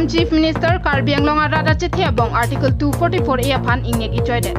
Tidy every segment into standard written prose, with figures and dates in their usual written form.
Chief Minister Karbi Anglong Arada Chithia Bong Article 244A Phan Ingnek Ichoidet.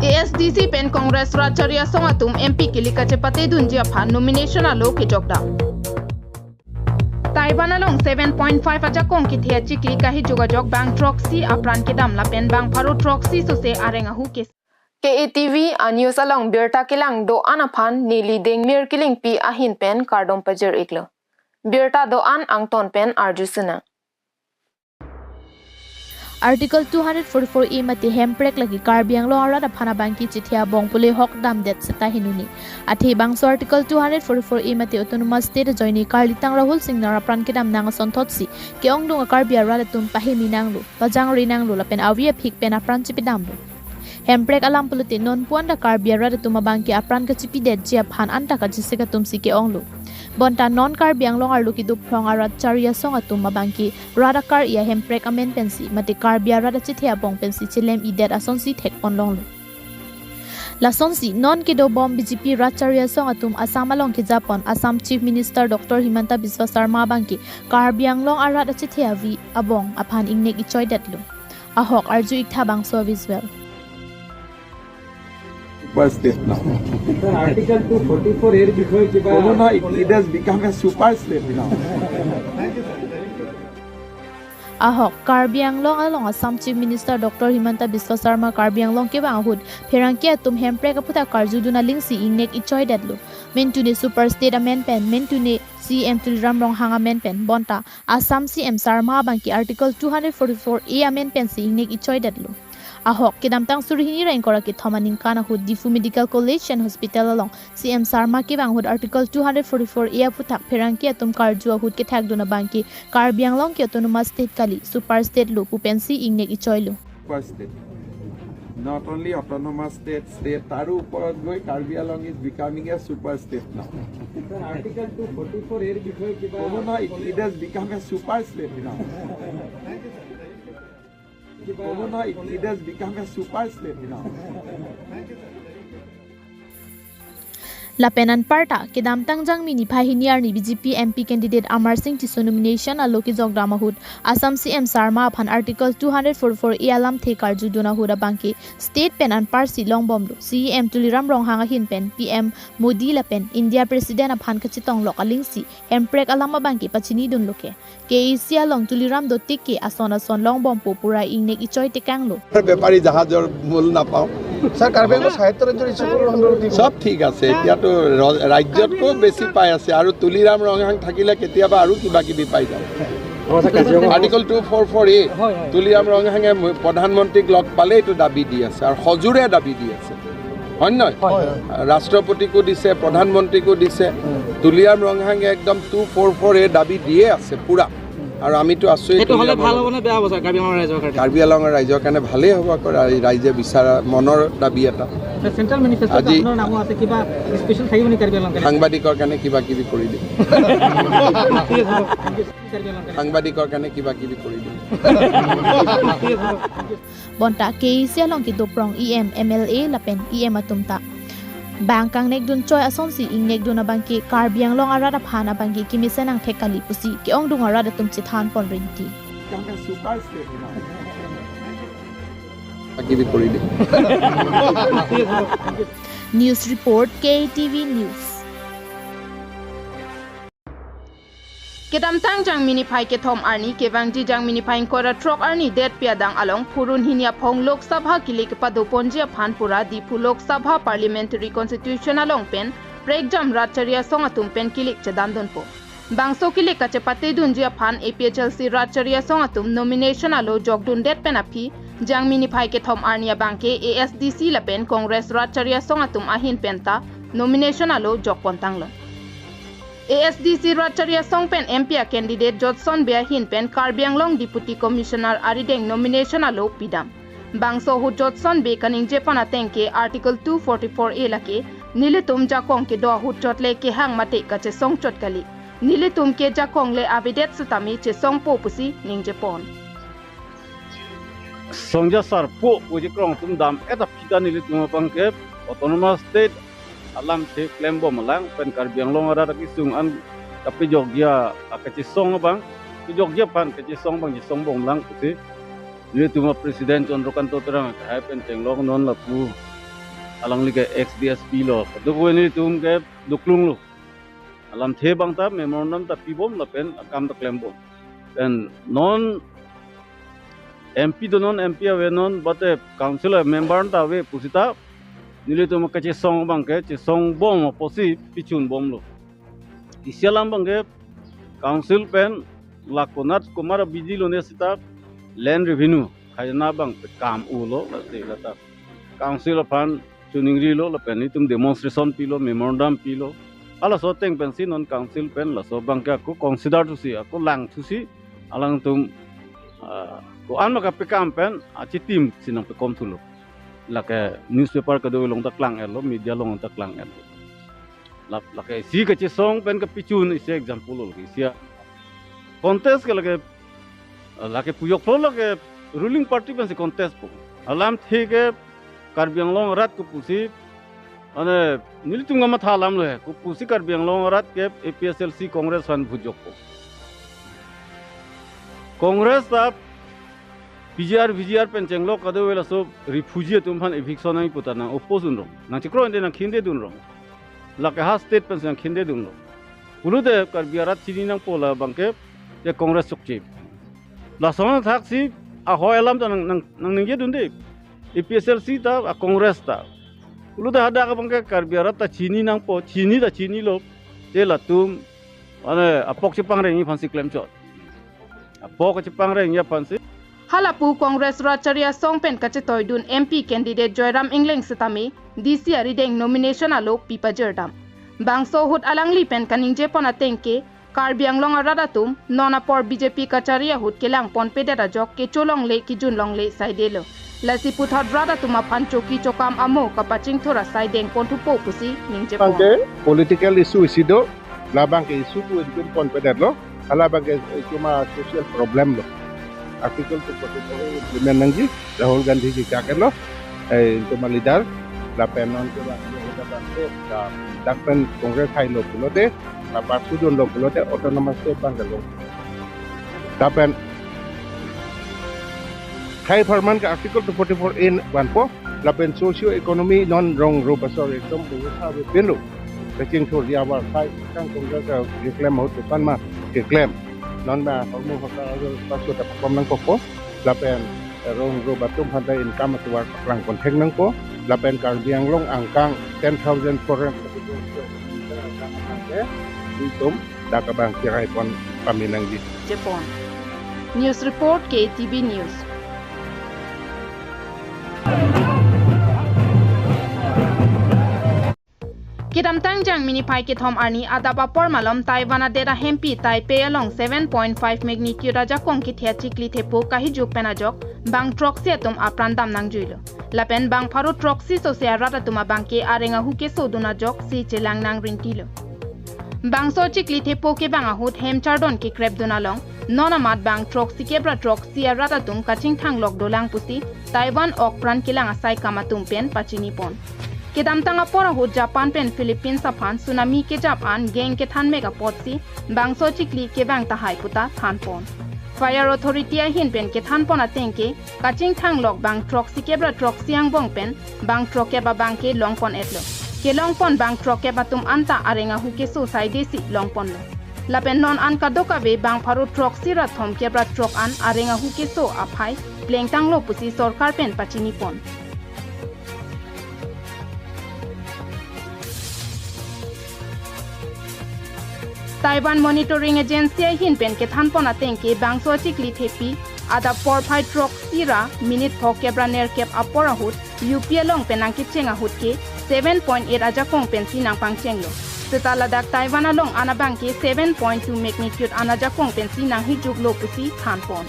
ASDC Pen Congress Racharia Songatum MP Kilika Chepate Dunjia Phan nomination alo ke jogda. Taiwan along 7.5 aja kong kithia chikri kahi jogajog bank troxy apran ke damla pen bank pharo troxy so se arenga hu kes. KATV news along Birta Kilang do anaphan nili deng mir kiling pi ahin pen kardom pajer iklo. Birta do an angton pen arjusuna. Article 244A mati hemprek lagi Karbi Anglong Arada phana bangki chithia bongpule hok dam det seta hinuni athi bangso Article 244A mati autonomous state joini Karlitang Rahul Singh nara pran kedam nang sonthotsi keong dong Karbi Arada tum pahimi nanglu bajang rinanglu lapen awi phik pen apran chipidamlu hemprek alam pulute non puanda Karbi Arada tum bangki apran ka chipidet jia phan anta ka jisika tum sike onglu bonta non Karbi Anglong arlu ki dup phrong arat charia songa tum bangki radakar ia hemprek amen pensi mati Karbi Arada chithia bong pensi chilem idet asonsi thek onlonglu lasonsi non kido bom BJP racharia songa tum Assam along ki Japan Assam Chief Minister Dr. Himanta Biswa Sarma bangki Karbi Anglong arada chithia vi abong aphan ingnek ichoidatlu ahok arju ikha bangso visual super state now. Sir, Article 244 here before it has become a super state now. Ahok Karbi Anglong along Assam Chief Minister Dr. Himanta Biswa Sarma Karbi Anglong ke bangahud pherangkia tum hemprek aputa karjuduna lingsi ingnek ichoidatlu mentune super state amen pen mentune CM Tuliram Rong hang amen pen bonta Assam CM Sarma bangki Article 244A amen pen si ingnek ichoidatlu ahok kedamtang surihini rain kora ki thomaning kana hud Difu Medical College and Hospital along CM Sarma ke banghud Article 244A puthak pherangkia tum karju hud ke thak duna bangki Karbi Anglong ke autonomous state kali super state lu pupensi ingnek ichoilu Super state. Not only autonomous state, taru upor goi Karbi Anglong is becoming a super state now. Sir, Article 244 here before It has become a super state now. It has become a super state now. Lapenan parta kedam tangjang mini phahiniar ni BJP MP candidate Amar Singh tisu nomination aloki jogdama hud Assam CM Sarma phan Article 244A alam the karju duna huda bangki state pen an parsi longbomlu CM Tuliram Rong hanga hin pen PM Modi lapen India president aphan kachitong lokalingsi hemprek alama bangki pachini dun loke KEC along Tuliram do tikki ason longbom popura ingnek ichoi tekanglu ব্যাপারী জাহাজৰ মূল নাপাও Sir, Karbi Anglong সাহিত্য ৰাজ্যৰ ইছ্যু সব ঠিক আছে এতিয়াতো ৰাজ্যতকৈ বেছি পাই আছে আৰু তুলিৰাম ৰংহাং থাকিলে কেতিয়াবা আৰু কিবা কিবি পাই যাব আৰ্টিকল 244A তুলিৰাম ৰংহাঙে প্ৰধানমন্ত্ৰীক লগ পালে এইটো দাবী দি আছে আৰু সজোৰে দাবী দি আছে হয় নহয় ৰাষ্ট্ৰপতিকো দিছে প্ৰধানমন্ত্ৰীকো দিছে তুলিৰাম ৰংহাঙে একদম 244A দাবী দিয়ে আছে পুৰা আৰু আমিতো আছো এটো হলে ভাল হ'ব না বেয়া হ'ব স্যার কাৰ্বি আংলং ৰাইজৰ কাৰণে কাৰ্বি আংলং ৰাইজৰ কাৰণে ভালেই হ'ব ৰাইজে বিচাৰা মনৰ দাবী এটা সেন্ট্রাল ম্যানিফেস্টো আপোনাৰ নাম আছে কিবা স্পেশাল থাকিব নি কাৰ্বি আংলং সাংবাদিকৰ কাৰণে কিবা কিবি কৰি দিম সাংবাদিকৰ কাৰণে কিবা কিবি কৰি দিম bonta KEC along ki doprong EM MLA lapen EM atumta bangkang nek dun choi asonsi ingnek dun abangki Karbi Anglong arada phana bangki kimisenang thekali pusi ki ong dung arada tum chithan pon rinti news report KTV news Kedam tangjang mini phai ke thom arni ke wangji jang mini phai kora trok arni det piadang along purun hinia phong lok sabha kilik padu ponjia phanpura dipu lok sabha parliamentary constitution along pen breakjam racharia songatum pen kilik chedandon po bangso kilik kache pate dunjia phan APHLC racharia songatum nomination alo jogdun det pen api jang mini phai ke thom arnia bangke ASDC la pen congress racharia songatum ahin penta nomination alo jogpontanglo ASDC Racharia Songpen MP candidate Jodson Bea Hinpen Karbi Anglong Deputy Commissioner Arideng nomination alo pidam bangso hu Jodson Bea kaning Japan atengke Article 244A lake nilitum jakong ke do hu chotle ke hang mate ka che song chotkali nilitum ke jakong le avidet sutami che song po pusi ning Japan Songja sarpo uji krong tum dam eta pida nilitum pangke autonomous state alam the klembo malang pen Karbi Anglong ada kisung an tapi jogja akaci song bang jogja pan kaci song bang song bong lang pusi ni tuma presiden Chandrokanto terang hai pen tenglong non la pu alang liga XDSP lo do ko ni tum ke duklung lo alam the bang ta memorandum ta pibom la pen akam ta klembo and non MP do non MP ave non bate council member ta ave pusita nile tuma kaci song bang ke ci song bom posi pichun bom lo isialam bang ke council pen lakonat kumara bijilo ne sita land revenue khajna bang pe kam ulo la te lata council fan chuningri lo la pen itum demonstration pilo memorandum pilo ala so teng pen si non council pen la so bang ka ko consider to si ko lang to si alang tum ko an ma ka pe kam pen a chi team sinang pe kom thulo la ke newspaper ka do long tak lang elo media long tak lang elo la ke si ka chi song pen ka pichun is example lo ki sia contest ke lage puyok pro lage ruling party pen se contest po alam thege Karbianglong rat ko pusi ane nilitum ngama thalam lo he ko pusi Karbianglong rat ke APSLC congress fan bhujok po congress ta VGR pen chenglo kado wela so refugee tum fan eviction ai putana opposition ro na chikro inde na khinde dun ro lake ha state pen sang khinde dun ro ulude Karbiarat chini nang pola bangke je congress chukchi la sona thaksi a hoyalam ta nang ningje dunde APSLC ta a congress ta ulu da hada ka bangke Karbiarat ta chini nang po chini lo je la tum ane apok chipang rengi fansi claim chot apok chipang rengi fansi halapu congress racharia songpen kachetoy dun MP candidate Joyram Ingling sitami DC rideng nomination alo pipa jerdam bangso hut alangli pen kaningje pona tengke Karbianglong aradatum nonapor BJP kacharia hut kelang pon pedera jok ke cholong le ki jun long le saidelo lasi puthot radatuma pancho ki chokam amo kapaching thora saideng pon thupo pusi ningje pon political issue isido labang ke issue tu edun pon pederlo alabang ke cuma social problem lo article tu implement nangji Rahul Gandhi ki kakelo cuma leader la penon ke ba dakpen kongres hai lo pulote la pasudon lo pulote autonomous state bangalo dapen khai farman ka article 244 in banpo la pen socio economy non wrong ro basor ekdom bu ha be pelo taking thor ya war khai kang kongres ka reclaim ho to pan ma ke claim non ba hormo ka pasud ta pom nang ko la pen rong ro batum hada income to war lang kon theng nang ko la pen Karbianglong angkang 10,000 foreign itum dakabang kirai pon paminang di Japan News Report KTV News Kidam tangjang mini pai ke thom arni adaba pormalom Taiwan dera hempi Taipei along 7.5 magnitude aja kong ki thia chikli thepo kahi juk penajok bang troxy atom aprandam nang juilo lapen bang pharu troxy so se arata tuma bangke arenga huke soduna jok si chelang nang rintilo bang so chikli thepo ke bang ahut hem chardon ke krep dunalong nonamat bang troxy kebra troxy arata tum kaching thang lok dolang pusi Taiwan ok pran kilang asai kamatum pen pachini pon Kedam tanga pora ho Japan pen Philippines aphan tsunami ke Japan geng ke than mega potsi bangso chikli ke bang ta hai puta than pon Fire Authority a hin pen ke than pona tengke kaching thang lok bang troxy kebra troxy ang bong pen bang troke ba bang ke long pon etlo ke long pon bang troke batum anta arenga hu ke so sai desi long pon lo lapen non an ka doka ve bang pharu troxy ra thom kebra trok an arenga hu ke so aphai pleng tang lo pusi sarkar pen pachini pon Taiwan Monitoring Agency hin pen ke than pona tengke bangso chikli thepi ada por phai trok sira minute thokebra ner kep apora hut UP long penang ki chenga hut ke 7.8 aja kong pen sinang pang chenglo seta ladak Taiwan along anabang ke 7.2 magnitude anaja kong pen sinang hi juglo pusi than pon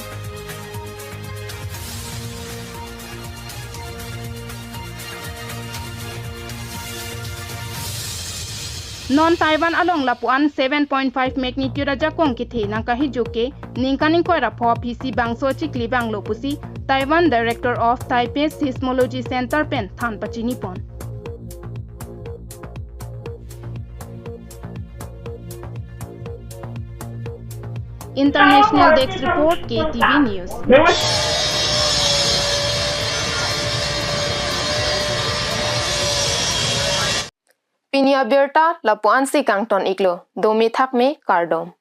Non Taiwan along lapuan 7.5 magnitude aja kong kithe nang kahi joke ningkaning koira pho PC bangso chikli banglo pusi Taiwan Director of Taipei Seismology Center pen than pachini pon International Desk Report KTV News. Pinia Berta Lapuan si Kangton Iklo, Domi Thakme Kardom.